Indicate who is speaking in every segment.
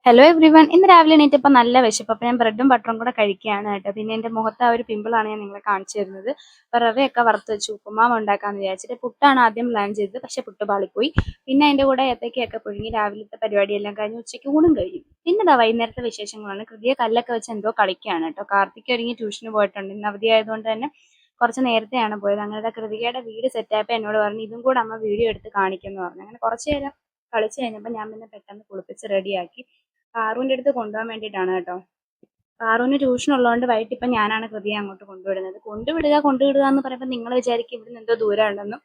Speaker 1: Hello everyone. ഇന്ന് രാവിലെ എണീറ്റപ്പോൾ നല്ല വിശപ്പ്. അപ്പോൾ ഞാൻ ബ്രെഡും ബട്ടറും കൂടെ കഴിക്കുകയാണ് കേട്ടോ. പിന്നെ എൻ്റെ മുഖത്ത് ആ ഒരു പിമ്പിളാണ് ഞാൻ നിങ്ങളെ കാണിച്ചു തരുന്നത്. അപ്പോൾ റവയൊക്കെ വറുത്ത് വെച്ചു ഉപ്പുമാവ് ഉണ്ടാക്കാമെന്ന് വിചാരിച്ചിട്ട് പുട്ടാണ് ആദ്യം പ്ലാൻ ചെയ്തത്. പക്ഷേ പുട്ട് പാളിപ്പോയി. പിന്നെ അതിൻ്റെ കൂടെ ഏത്തക്കയൊക്കെ പുഴുങ്ങി രാവിലത്തെ പരിപാടിയെല്ലാം കഴിഞ്ഞ് ഉച്ചയ്ക്ക് ഊണും കഴിഞ്ഞു. പിന്നെ ഇതാ വൈകുന്നേരത്തെ വിശേഷങ്ങളാണ്. കൃതിയെ കല്ലൊക്കെ വെച്ച് എന്തോ കളിക്കുകയാണ് കേട്ടോ. കാർത്തിക് ഒരുങ്ങി ട്യൂഷന് പോയിട്ടുണ്ട്. ഇന്ന് അവധി ആയതുകൊണ്ട് തന്നെ കുറച്ച് നേരത്തെയാണ് പോയത്. അങ്ങനെ കൃതികയുടെ വീട് സെറ്റായപ്പോൾ എന്നോട് പറഞ്ഞു ഇതും കൂടെ അമ്മ വീഡിയോ എടുത്ത് കാണിക്കുമെന്ന് പറഞ്ഞു. അങ്ങനെ കുറച്ച് നേരം കളിച്ച് കഴിഞ്ഞപ്പോൾ ഞാൻ പിന്നെ പെട്ടെന്ന് കുളിപ്പിച്ച് റെഡിയാക്കി പാറുവിൻ്റെ അടുത്ത് കൊണ്ടുപോകാൻ വേണ്ടിയിട്ടാണ് കേട്ടോ. പാറുവിന് ട്യൂഷൻ ഉള്ളതുകൊണ്ട് വൈകിട്ട് ഇപ്പം ഞാനാണ് കൃതിയെ അങ്ങോട്ട് കൊണ്ടുവിടുന്നത്. കൊണ്ടുവിടുക എന്ന് പറയുമ്പോൾ നിങ്ങൾ വിചാരിക്കും ഇവിടുന്ന് എന്തോ ദൂരം ഉണ്ടെന്നും.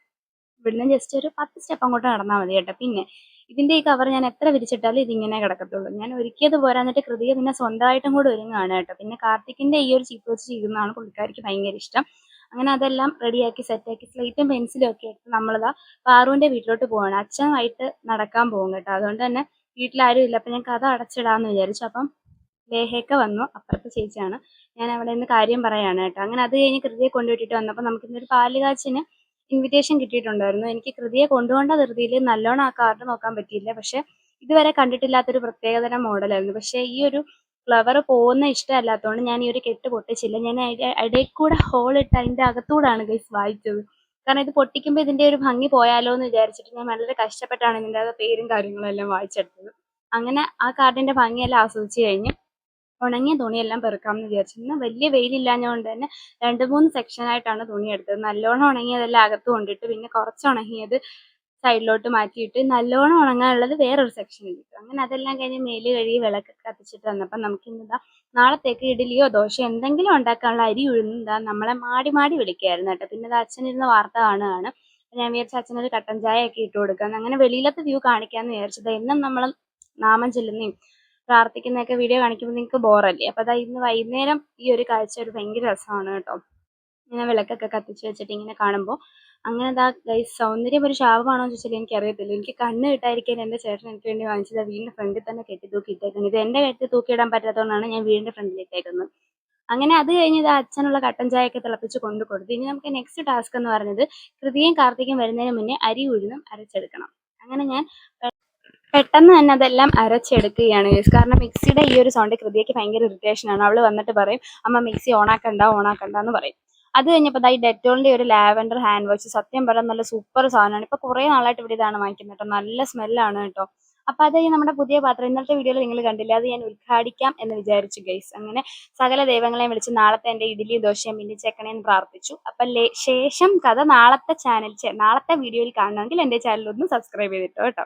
Speaker 1: ഇവിടുന്ന് ജസ്റ്റ് ഒരു 10 സ്റ്റെപ്പ് അങ്ങോട്ട് നടന്നാൽ മതി കേട്ടോ. പിന്നെ ഇതിൻ്റെ ഈ കവർ ഞാൻ എത്ര വിരിച്ചിട്ടാലും ഇതിങ്ങനെ കിടക്കത്തുള്ളൂ. ഞാൻ ഒരുക്കിയത് പോരാന്നിട്ട് കൃതിയെ പിന്നെ സ്വന്തമായിട്ടും കൂടെ ഒരുങ്ങുകയാണ് കേട്ടോ. പിന്നെ കാർത്തിക്കിൻ്റെ ഈ ഒരു ചീപ്പ് വെച്ച് ചെയ്യുന്നതാണ് പുള്ളിക്കാരിക്ക് ഭയങ്കര ഇഷ്ടം. അങ്ങനെ അതെല്ലാം റെഡിയാക്കി സെറ്റാക്കി സ്ലേറ്റും പെൻസിലും ഒക്കെ എടുത്ത് നമ്മളിതാ പാറുവിൻ്റെ വീട്ടിലോട്ട് പോവാണ്. അച്ഛൻ വൈകിട്ട് നടക്കാൻ പോകും കേട്ടോ. അതുകൊണ്ട് തന്നെ വീട്ടിലാരും ഇല്ല. അപ്പം ഞാൻ കഥ അടച്ചിടാമെന്ന് വിചാരിച്ചു. അപ്പം ലേഹയൊക്ക വന്നു, അപ്പുറത്തെ ചേച്ചിയാണ്. ഞാൻ അവിടെ നിന്ന് കാര്യം പറയാണ് കേട്ടോ. അങ്ങനെ അത് കഴിഞ്ഞ് കൃതിയെ കൊണ്ടുവിട്ടിട്ട് വന്നപ്പോൾ നമുക്ക് ഇന്നൊരു പാല് കാച്ചിന് ഇൻവിറ്റേഷൻ കിട്ടിയിട്ടുണ്ടായിരുന്നു. എനിക്ക് കൃതിയെ കൊണ്ടുപോകേണ്ട ധൃതിയിൽ നല്ലോണം ആ കാർഡ് നോക്കാൻ പറ്റിയില്ല. പക്ഷെ ഇതുവരെ കണ്ടിട്ടില്ലാത്തൊരു പ്രത്യേകതരം മോഡലായിരുന്നു. പക്ഷേ ഈ ഒരു ഫ്ലവർ പോകുന്ന ഇഷ്ടമല്ലാത്തതുകൊണ്ട് ഞാൻ ഈ ഒരു കെട്ട് പൊട്ടിച്ചില്ല. ഞാൻ ഇടയിൽ കൂടെ ഹോളിട്ട് അതിൻ്റെ അകത്തൂടാണ് ഗൈസ് വായിച്ചത്. കാരണം ഇത് പൊട്ടിക്കുമ്പോൾ ഇതിൻ്റെ ഒരു ഭംഗി പോയാലോ എന്ന് വിചാരിച്ചിട്ട് ഞാൻ വളരെ കഷ്ടപ്പെട്ടാണ് ഇതിൻ്റെ അത് പേരും കാര്യങ്ങളും എല്ലാം വായിച്ചെടുത്തത്. അങ്ങനെ ആ കാർഡിൻ്റെ ഭംഗിയെല്ലാം ആസ്വദിച്ച് കഴിഞ്ഞ് ഉണങ്ങിയ തുണിയെല്ലാം പെറുക്കാമെന്ന് വിചാരിച്ചു. ഇന്ന് വലിയ വെയിലില്ലാഞ്ഞതുകൊണ്ട് തന്നെ 2-3 സെക്ഷനായിട്ടാണ് തുണി എടുത്തത്. നല്ലോണം ഉണങ്ങിയതെല്ലാം അകത്ത് കൊണ്ടിട്ട് പിന്നെ കുറച്ച് ഉണങ്ങിയത് സൈഡിലോട്ട് മാറ്റിയിട്ട് നല്ലോണം ഉണങ്ങാനുള്ളത് വേറൊരു സെക്ഷനിൽ ഇട്ടു. അങ്ങനെ അതെല്ലാം കഴിഞ്ഞ് മേല് കഴുകി വിളക്കൊക്കെ കത്തിച്ചിട്ട് വന്നപ്പം നമുക്കിന്നിതാ നാളത്തേക്ക് ഇഡ്ഡലിയോ ദോശയോ എന്തെങ്കിലും ഉണ്ടാക്കാനുള്ള അരി ഉഴുന്നതാ നമ്മളെ മാടി മാടി വിളിക്കുകയായിരുന്നു കേട്ടോ. പിന്നെ ഇത് അച്ഛനിരുന്ന് വാർത്ത കാണുകയാണ്. ഞാൻ വിചാരിച്ച അച്ഛനൊരു കട്ടൻ ചായ ഒക്കെ ഇട്ട് കൊടുക്കാമെന്ന്. അങ്ങനെ വെളിയിലത്തെ വ്യൂ കാണിക്കാമെന്ന് വിചാരിച്ചത്. എന്നും നമ്മൾ നാമം ചെല്ലുന്നതും പ്രാർത്ഥിക്കുന്നതൊക്കെ വീഡിയോ കാണിക്കുമ്പോൾ നിങ്ങൾക്ക് ബോറല്ലേ. അപ്പോൾ അതാ ഇന്ന് വൈകുന്നേരം ഈ ഒരു കാഴ്ച ഒരു ഭയങ്കര രസമാണ് കേട്ടോ. ഇങ്ങനെ വിളക്കൊക്കെ കത്തിച്ച് വെച്ചിട്ട് ഇങ്ങനെ കാണുമ്പോൾ അങ്ങനെ അതാ ഗൈസ് സൗന്ദര്യം ഒരു ശാപമാണോ എന്ന് ചോദിച്ചാൽ എനിക്കറിയത്തില്ല. എനിക്ക് കണ്ണ് കിട്ടാതിരിക്കാൻ എൻ്റെ ചേട്ടൻ എനിക്ക് വേണ്ടി വാങ്ങിച്ചത് വീടിൻ്റെ ഫ്രണ്ടിൽ തന്നെ കെട്ടി തൂക്കിയിട്ടേക്കുന്നത്. ഇത് എൻ്റെ കെട്ടി തൂക്കിയിടാൻ പറ്റാത്തതുകൊണ്ടാണ് ഞാൻ വീടിൻ്റെ ഫ്രണ്ടിൽ ഇട്ടേക്കുന്നത്. അങ്ങനെ അത് കഴിഞ്ഞ് ഇത് അച്ഛനുള്ള കട്ടൻ ചായയൊക്കെ തിളപ്പിച്ച് കൊണ്ടു കൊടുത്തു. ഇനി നമുക്ക് നെക്സ്റ്റ് ടാസ്ക് എന്ന് പറയുന്നത് കൃതിയും കാർത്തിക്കും വരുന്നതിന് മുന്നേ അരി ഉഴുന്നും അരച്ചെടുക്കണം. അങ്ങനെ ഞാൻ പെട്ടെന്ന് തന്നെ അതെല്ലാം അരച്ചെടുക്കുകയാണ് ഗൈസ്. കാരണം മിക്സിയുടെ ഈ ഒരു സൗണ്ട് കൃതിക്ക് ഭയങ്കര ഇറിറ്റേഷനാണ്. അവൾ വന്നിട്ട് പറയും അമ്മ മിക്സി ഓണാക്കണ്ട എന്ന് പറയും. അത് കഴിഞ്ഞപ്പോൾ ഈ ഡെറ്റോളിൻ്റെ ഒരു ലാവൻഡർ ഹാൻഡ് വാഷ് സത്യം പറയാൻ നല്ല സൂപ്പർ സാധനമാണ്. ഇപ്പോൾ കുറേ നാളായിട്ട് ഇവിടെ ഇതാണ് വാങ്ങിക്കുന്നത് കേട്ടോ. നല്ല സ്മെല്ലാണ് കേട്ടോ. അപ്പോൾ അത് നമ്മുടെ പുതിയ പാത്രം ഇന്നത്തെ വീഡിയോയിൽ നിങ്ങൾ കണ്ടില്ല, അത് ഞാൻ ഉദ്ഘാടിക്കാം എന്ന് വിചാരിച്ചു ഗൈസ്. അങ്ങനെ സകല ദൈവങ്ങളെയും വിളിച്ച് നാളത്തെ എൻ്റെ ഇഡ്ഡലിയും ദോശയും മിന്നിച്ചേക്കണേന്ന് പ്രാർത്ഥിച്ചു. അപ്പം ശേഷം കഥ നാളത്തെ വീഡിയോയിൽ കാണണമെങ്കിൽ എൻ്റെ ചാനൽ ഒന്ന് സബ്സ്ക്രൈബ് ചെയ്തിട്ടോ കേട്ടോ.